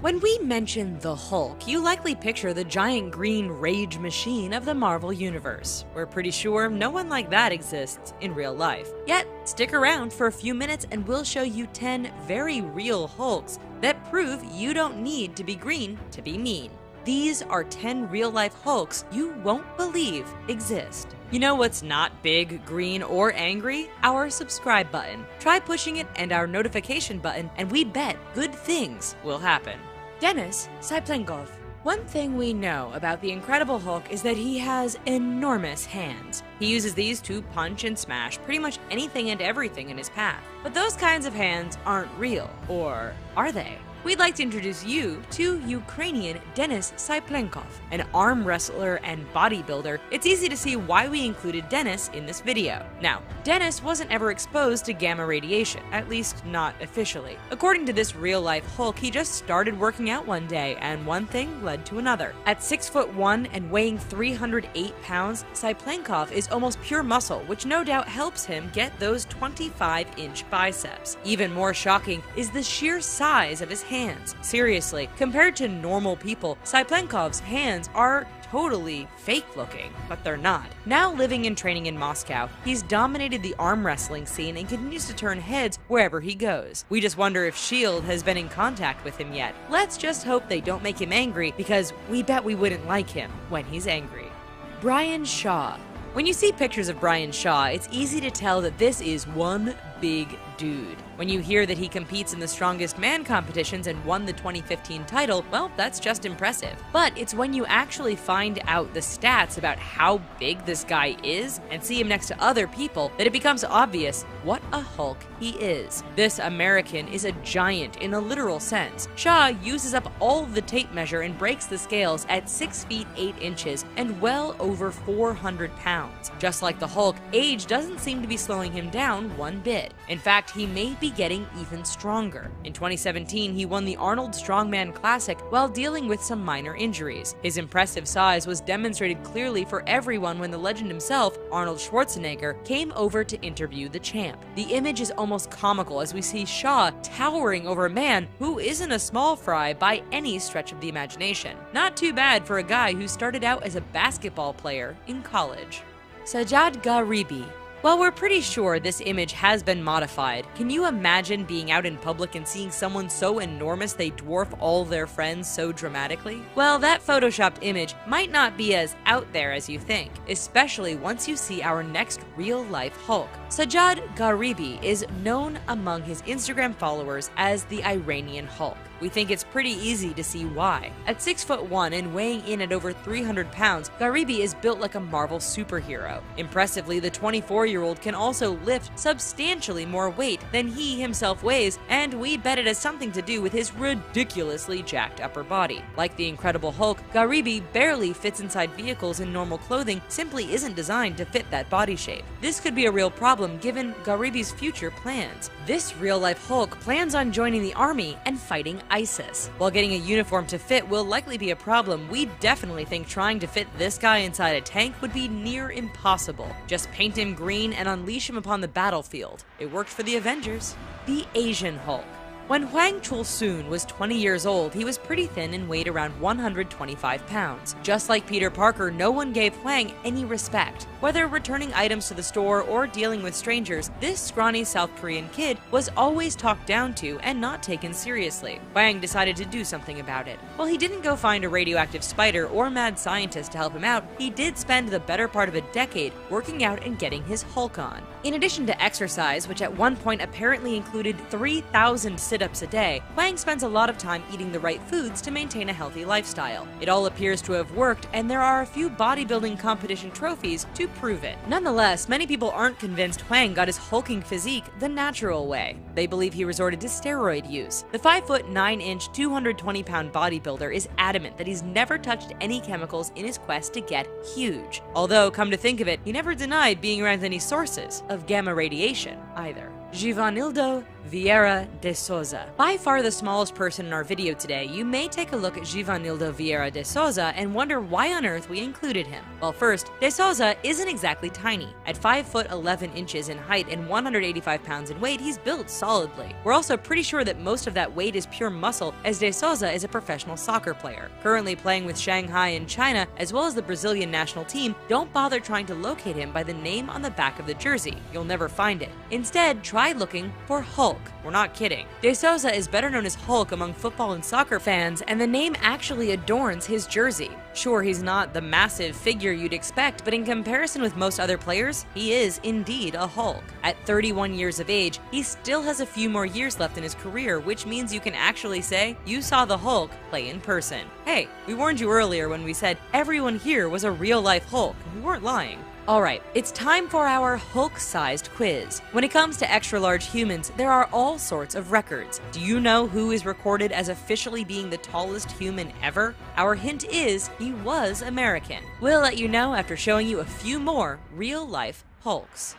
When we mention the Hulk, you likely picture the giant green rage machine of the Marvel Universe. We're pretty sure no one like that exists in real life. Yet, stick around for a few minutes and we'll show you 10 very real Hulks that prove you don't need to be green to be mean. These are 10 real-life Hulks you won't believe exist. You know what's not big, green, or angry? Our subscribe button. Try pushing it and our notification button, and we bet good things will happen. Denis Syplenkov. One thing we know about the Incredible Hulk is that he has enormous hands. He uses these to punch and smash pretty much anything and everything in his path. But those kinds of hands aren't real, or are they? We'd like to introduce you to Ukrainian Denis Syplenkov, an arm wrestler and bodybuilder. It's easy to see why we included Denis in this video. Now, Denis wasn't ever exposed to gamma radiation, at least not officially. According to this real-life Hulk, he just started working out one day, and one thing led to another. At 6'1" and weighing 308 pounds, Syplenkov is almost pure muscle, which no doubt helps him get those 25-inch biceps. Even more shocking is the sheer size of his hands. Seriously, compared to normal people, Syplenkov's hands are totally fake looking, but they're not. Now living and training in Moscow, he's dominated the arm wrestling scene and continues to turn heads wherever he goes. We just wonder if S.H.I.E.L.D. has been in contact with him yet. Let's just hope they don't make him angry, because we bet we wouldn't like him when he's angry. Brian Shaw. When you see pictures of Brian Shaw, it's easy to tell that this is one big dude. When you hear that he competes in the Strongest Man competitions and won the 2015 title, well, that's just impressive. But it's when you actually find out the stats about how big this guy is and see him next to other people that it becomes obvious what a Hulk he is. This American is a giant in a literal sense. Shaw uses up all the tape measure and breaks the scales at 6 feet 8 inches and well over 400 pounds. Just like the Hulk, age doesn't seem to be slowing him down one bit. In fact, he may be getting even stronger. In 2017, he won the Arnold Strongman Classic while dealing with some minor injuries. His impressive size was demonstrated clearly for everyone when the legend himself, Arnold Schwarzenegger, came over to interview the champ. The image is almost comical as we see Shaw towering over a man who isn't a small fry by any stretch of the imagination. Not too bad for a guy who started out as a basketball player in college. Sajjad Gharibi. While we're pretty sure this image has been modified, can you imagine being out in public and seeing someone so enormous they dwarf all their friends so dramatically? Well, that photoshopped image might not be as out there as you think, especially once you see our next real-life Hulk. Sajjad Gharibi is known among his Instagram followers as the Iranian Hulk. We think it's pretty easy to see why. At 6'1" and weighing in at over 300 pounds, Gharibi is built like a Marvel superhero. Impressively, the 24-year-old can also lift substantially more weight than he himself weighs, and we bet it has something to do with his ridiculously jacked upper body. Like the Incredible Hulk, Gharibi barely fits inside vehicles in normal clothing, simply isn't designed to fit that body shape. This could be a real problem given Gharibi's future plans. This real-life Hulk plans on joining the army and fighting ISIS. While getting a uniform to fit will likely be a problem, we definitely think trying to fit this guy inside a tank would be near impossible. Just paint him green and unleash him upon the battlefield. It worked for the Avengers. The Asian Hulk. When Hwang Chul-soon was 20 years old, he was pretty thin and weighed around 125 pounds. Just like Peter Parker, no one gave Hwang any respect. Whether returning items to the store or dealing with strangers, this scrawny South Korean kid was always talked down to and not taken seriously. Hwang decided to do something about it. While he didn't go find a radioactive spider or mad scientist to help him out, he did spend the better part of a decade working out and getting his Hulk on. In addition to exercise, which at one point apparently included 3,000 sit-ups a day, Hwang spends a lot of time eating the right foods to maintain a healthy lifestyle. It all appears to have worked, and there are a few bodybuilding competition trophies to prove it. Nonetheless, many people aren't convinced Hwang got his hulking physique the natural way. They believe he resorted to steroid use. The 5'9", 220-pound bodybuilder is adamant that he's never touched any chemicals in his quest to get huge. Although, come to think of it, he never denied being around any sources of gamma radiation either. Givanildo Vieira de Souza. By far the smallest person in our video today, you may take a look at Givanildo Vieira de Souza and wonder why on earth we included him. Well, first, de Souza isn't exactly tiny. At 5 foot 11 inches in height and 185 pounds in weight, he's built solidly. We're also pretty sure that most of that weight is pure muscle, as de Souza is a professional soccer player. Currently playing with Shanghai in China, as well as the Brazilian national team. Don't bother trying to locate him by the name on the back of the jersey. You'll never find it. Instead, try looking for Hulk. We're not kidding. De Souza is better known as Hulk among football and soccer fans, and the name actually adorns his jersey. Sure, he's not the massive figure you'd expect, but in comparison with most other players, he is indeed a Hulk. At 31 years of age, he still has a few more years left in his career, which means you can actually say you saw the Hulk play in person. Hey, we warned you earlier when we said everyone here was a real-life Hulk. We weren't lying. Alright, it's time for our Hulk-sized quiz. When it comes to extra-large humans, there are all sorts of records. Do you know who is recorded as officially being the tallest human ever? Our hint is he was American. We'll let you know after showing you a few more real-life Hulks.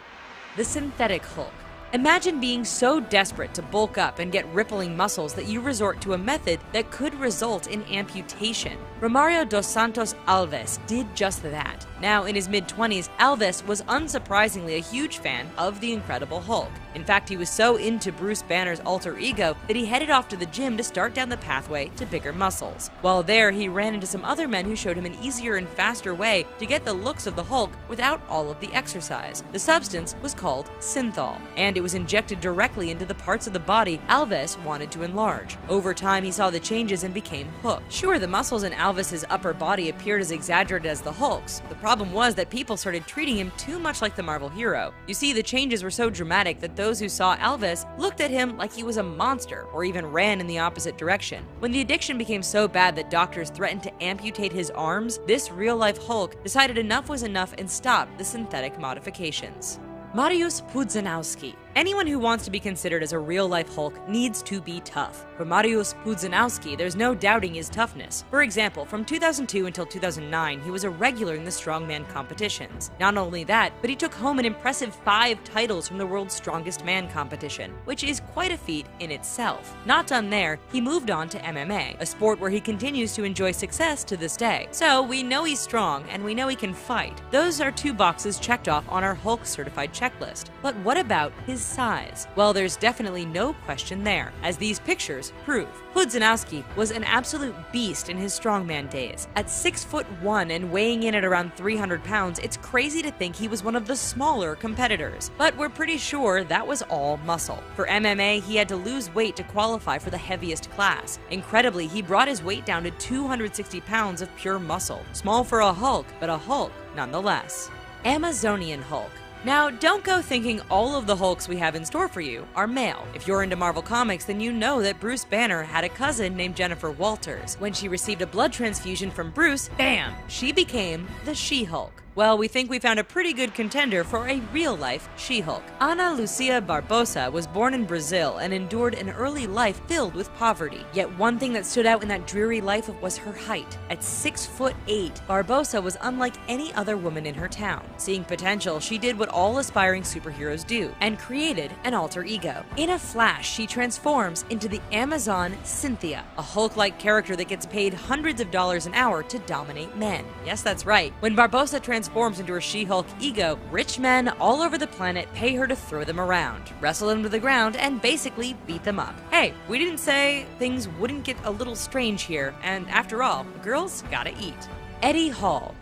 The synthetic Hulk. Imagine being so desperate to bulk up and get rippling muscles that you resort to a method that could result in amputation. Romario dos Santos Alves did just that. Now, in his mid-20s, Alves was unsurprisingly a huge fan of the Incredible Hulk. In fact, he was so into Bruce Banner's alter ego that he headed off to the gym to start down the pathway to bigger muscles. While there, he ran into some other men who showed him an easier and faster way to get the looks of the Hulk without all of the exercise. The substance was called synthol, and it was injected directly into the parts of the body Alves wanted to enlarge. Over time, he saw the changes and became hooked. Sure, the muscles in Alves' upper body appeared as exaggerated as the Hulk's. The problem was that people started treating him too much like the Marvel hero. You see, the changes were so dramatic that those who saw Alves looked at him like he was a monster, or even ran in the opposite direction. When the addiction became so bad that doctors threatened to amputate his arms, this real-life Hulk decided enough was enough and stopped the synthetic modifications. Mariusz Pudzianowski. Anyone who wants to be considered as a real-life Hulk needs to be tough. For Mariusz Pudzianowski, there's no doubting his toughness. For example, from 2002 until 2009, he was a regular in the strongman competitions. Not only that, but he took home an impressive 5 titles from the World's Strongest Man competition, which is quite a feat in itself. Not done there, he moved on to MMA, a sport where he continues to enjoy success to this day. So we know he's strong, and we know he can fight. Those are 2 boxes checked off on our Hulk-certified checklist. But what about his size? Well, there's definitely no question there, as these pictures prove. Pudzianowski was an absolute beast in his strongman days. At 6'1" and weighing in at around 300 pounds, it's crazy to think he was one of the smaller competitors. But we're pretty sure that was all muscle. For MMA, he had to lose weight to qualify for the heaviest class. Incredibly, he brought his weight down to 260 pounds of pure muscle. Small for a Hulk, but a Hulk nonetheless. Amazonian Hulk. Now, don't go thinking all of the Hulks we have in store for you are male. If you're into Marvel Comics, then you know that Bruce Banner had a cousin named Jennifer Walters. When she received a blood transfusion from Bruce, bam! She became the She-Hulk. Well, we think we found a pretty good contender for a real-life She-Hulk. Ana Lucia Barbosa was born in Brazil and endured an early life filled with poverty. Yet one thing that stood out in that dreary life was her height. At 6'8", Barbosa was unlike any other woman in her town. Seeing potential, she did what all aspiring superheroes do, and created an alter ego. In a flash, she transforms into the Amazon Cynthia, a Hulk-like character that gets paid hundreds of dollars an hour to dominate men. Yes, that's right. When Barbosa transforms into her She-Hulk ego, rich men all over the planet pay her to throw them around, wrestle them to the ground, and basically beat them up. Hey, we didn't say things wouldn't get a little strange here, and after all, girls gotta eat. Eddie Hall.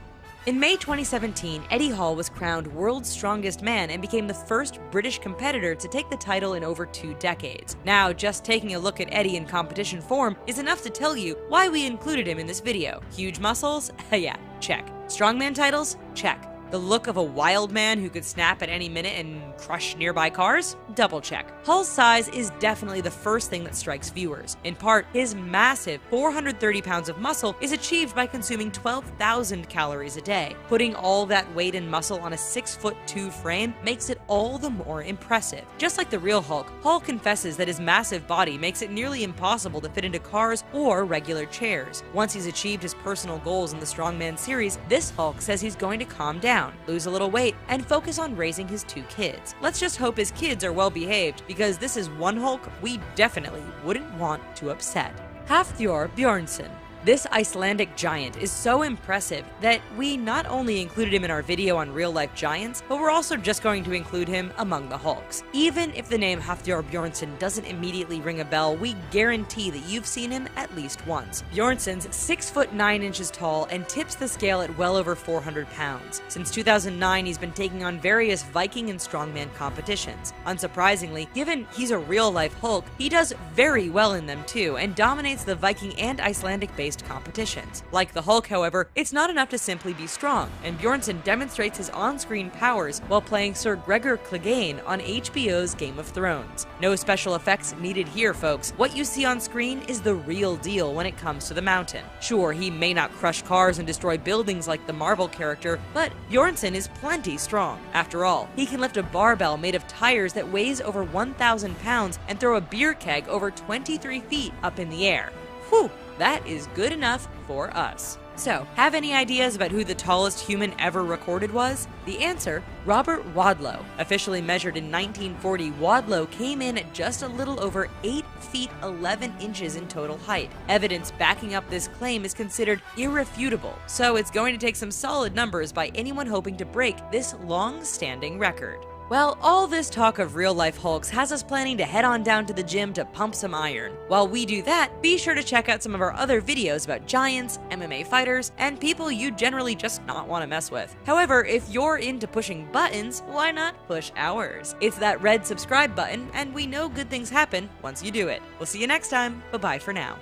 In May 2017, Eddie Hall was crowned World's Strongest Man and became the first British competitor to take the title in over 2 decades. Now, just taking a look at Eddie in competition form is enough to tell you why we included him in this video. Huge muscles? Yeah, check. Strongman titles? Check. The look of a wild man who could snap at any minute and crush nearby cars? Double check. Hall's size is definitely the first thing that strikes viewers. In part, his massive 430 pounds of muscle is achieved by consuming 12,000 calories a day. Putting all that weight and muscle on a 6'2" frame makes it all the more impressive. Just like the real Hulk, Hall confesses that his massive body makes it nearly impossible to fit into cars or regular chairs. Once he's achieved his personal goals in the Strongman series, this Hulk says he's going to calm down down, lose a little weight, and focus on raising his 2 kids. Let's just hope his kids are well behaved, because this is one Hulk we definitely wouldn't want to upset. Hafthor Bjornsson. This Icelandic giant is so impressive that we not only included him in our video on real-life giants, but we're also just going to include him among the Hulks. Even if the name Hafthor Bjornsson doesn't immediately ring a bell, we guarantee that you've seen him at least once. Bjornsson's 6 foot 9 inches tall and tips the scale at well over 400 pounds. Since 2009, he's been taking on various Viking and strongman competitions. Unsurprisingly, given he's a real-life Hulk, he does very well in them too, and dominates the Viking and Icelandic-based competitions. Like the Hulk, however, it's not enough to simply be strong, and Bjornsson demonstrates his on-screen powers while playing Sir Gregor Clegane on HBO's Game of Thrones. No special effects needed here, folks. What you see on screen is the real deal when it comes to the Mountain. Sure, he may not crush cars and destroy buildings like the Marvel character, but Bjornsson is plenty strong. After all, he can lift a barbell made of tires that weighs over 1,000 pounds and throw a beer keg over 23 feet up in the air. Whew! That is good enough for us. So, have any ideas about who the tallest human ever recorded was? The answer, Robert Wadlow. Officially measured in 1940, Wadlow came in at just a little over 8 feet 11 inches in total height. Evidence backing up this claim is considered irrefutable, so it's going to take some solid numbers by anyone hoping to break this long-standing record. Well, all this talk of real-life Hulks has us planning to head on down to the gym to pump some iron. While we do that, be sure to check out some of our other videos about giants, MMA fighters, and people you generally just not want to mess with. However, if you're into pushing buttons, why not push ours? It's that red subscribe button, and we know good things happen once you do it. We'll see you next time. Bye-bye for now.